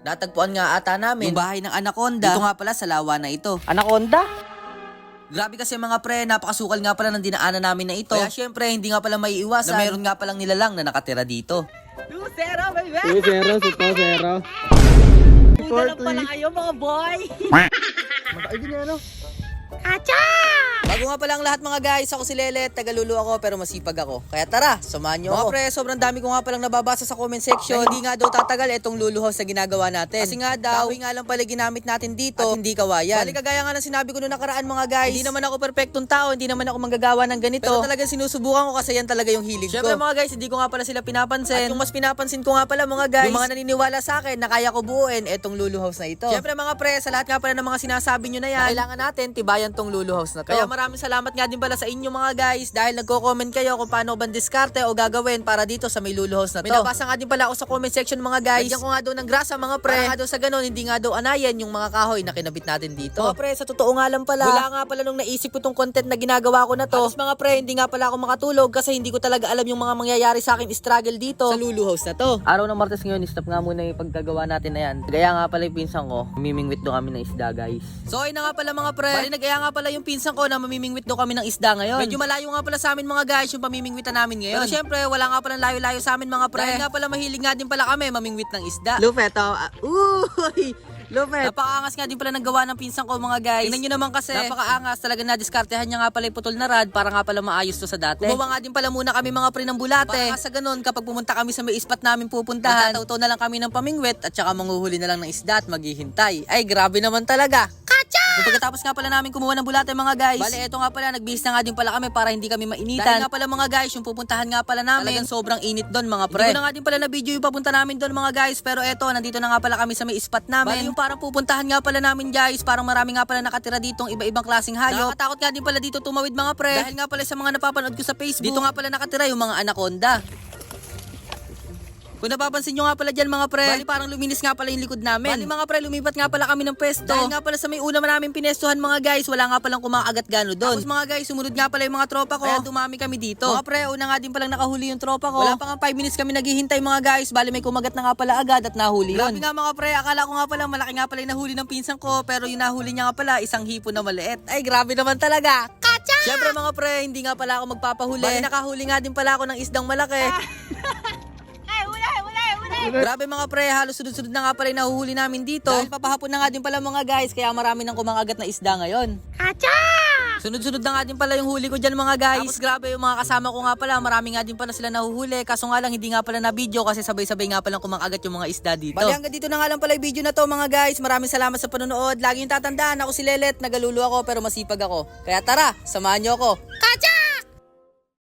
Natagpuan nga ata namin yung bahay ng anaconda. Dito nga pala sa lawa na ito. Anaconda? Grabe kasi mga pre, napakasukal nga pala ng dinaanan namin na ito. Kaya syempre, hindi nga pala may iwasan na meron nga palang nilalang na nakatira dito. 2-0, baby! 2-0, suto 0. Buda lang pala kayo, mga boy! Ay, ano? Kacha! Bago nga pala ang lahat mga guys, ako si Lelet, tagalulu ako pero masipag ako. Kaya tara, samahan nyo ako. Mga pre, sobrang dami ko nga palang nababasa sa comment section. Hindi nga daw tatagal itong luluhos na ginagawa natin. Kasi nga daw, nga lang pala ginamit natin dito at hindi kawayan. Bali kagaya nga ng sinabi ko noong nakaraan mga guys, hindi naman ako perfectong tao, hindi naman ako manggagawa ng ganito. Pero talagang sinusubukan ko kasi yan talaga yung hilig ko. Syempre mga guys, hindi ko nga pala sila pinapansin. At yung mas pinapansin ko nga pala mga guys, yung mga naniniwala sa akin na kaya ko buuin itong luluhos na ito. Syempre mga pre, sa lahat nga pala ng mga sinasabi nyo na yan, kailangan natin tibayan tong luluhos na to. Kaya maraming salamat nga din pala sa inyo mga guys dahil nagko-comment kayo kung paano bang diskarte o gagawin para dito sa may luluhos na to. May nabasa nga din pala ako sa comment section mga guys. Lagyan ko nga daw ng grasa mga pre. Para nga daw sa ganun, hindi nga daw anayan yung mga kahoy na kinabit natin dito. Mga pre, sa totoo nga lang pala, wala nga pala nung naisip ko tong content na ginagawa ko na to. Tapos mga pre, hindi nga pala ako makatulog kasi hindi ko talaga alam yung mga mangyayari sa akin struggle dito sa luluhos na to. Araw ng Martes ngayon, stop nga muna yung paggagawa natin na yan. Gaya nga pala yung pinsan ko, mamimingwit do kami ng isda guys. So ayun na nga pala mga pre, bali nagaya nga pala yung pinsan ko na mamimingwit do kami ng isda ngayon. Medyo malayo nga pala sa amin mga guys yung pamimingwitan namin ngayon. Pero syempre wala nga pala layo-layo sa amin mga pre. Dahil nga pala mahilig nga din pala kami mamingwit ng isda. Lufeto, uy! Lufet! Napakaangas nga din pala ng gawa ng pinsan ko mga guys. Tingnan nyo naman kasi, napakaangas talaga na diskartehan niya nga pala yung putol na rad para nga pala maayos to sa dati. Gumawa nga din pala muna kami mga pre ng bulate. Para sa ganun kapag pumunta kami sa may ispat namin pupuntahan, magtataw na lang kami ng pamingwit at saka manghuhuli na lang ng isda at maghihintay. Ay grabe naman talaga. So, pagkatapos nga pala namin kumuha ng bulate mga guys, bale eto nga pala nagbihis na nga din pala kami para hindi kami mainitan. Dahil nga pala mga guys, yung pupuntahan nga pala namin, talagang sobrang init doon mga pre. Hindi ko na nga din pala na video yung papunta namin doon mga guys, pero eto nandito na nga pala kami sa may spot namin. Bale yung parang pupuntahan nga pala namin guys, parang marami nga pala nakatira ditong iba-ibang klaseng hayop. Nakakatakot nga din pala dito tumawid mga pre. Dahil nga pala sa mga napapanood ko sa Facebook, dito nga pala nakatira yung mga anaconda. Kung napapansin nyo nga pala dyan mga pre, bali parang luminis nga pala yung likod namin. Bali mga pre, lumipat nga pala kami ng pwesto. Dahil nga pala sa may una namin pinestuhan mga guys, wala nga palang kumakagat gano doon. Tapos mga guys, sumunod nga pala yung mga tropa ko. Kaya dumami kami dito. Mga pre, una nga din palang nakahuli yung tropa ko. Wala pa nga 5 minutes kami naghihintay mga guys. Bali may kumagat na nga pala agad at nahuli yun. Grabe nga mga pre, akala ko nga pala malaki nga pala yung nahuli ng pinsan ko. Pero yung nahuli niya nga pala, isang hipon na maliit. Ay grabe naman talaga. Kacha! Siyempre mga pre, hindi nga pala ako magpapahuli. Bali nakahuli nga din pala ako ng isdang malaki. Grabe mga pre, halos sunod-sunod na nga pala yung nahuhuli namin dito. Dahil papahapon na nga din pala mga guys, kaya marami nang kumangagat na isda ngayon. Kacha! Sunod-sunod na nga din pala yung huli ko dyan mga guys. Tapos grabe yung mga kasama ko nga pala, marami nga din pala sila nahuhuli. Kaso nga lang hindi nga pala na video kasi sabay-sabay nga palang kumangagat yung mga isda dito. Bali hanggang dito na nga lang pala yung video na to mga guys. Maraming salamat sa panonood. Lagi yung tatandaan, ako si Lelet, nagalulu ako pero masipag ako. Kaya tara, samahan nyo ako.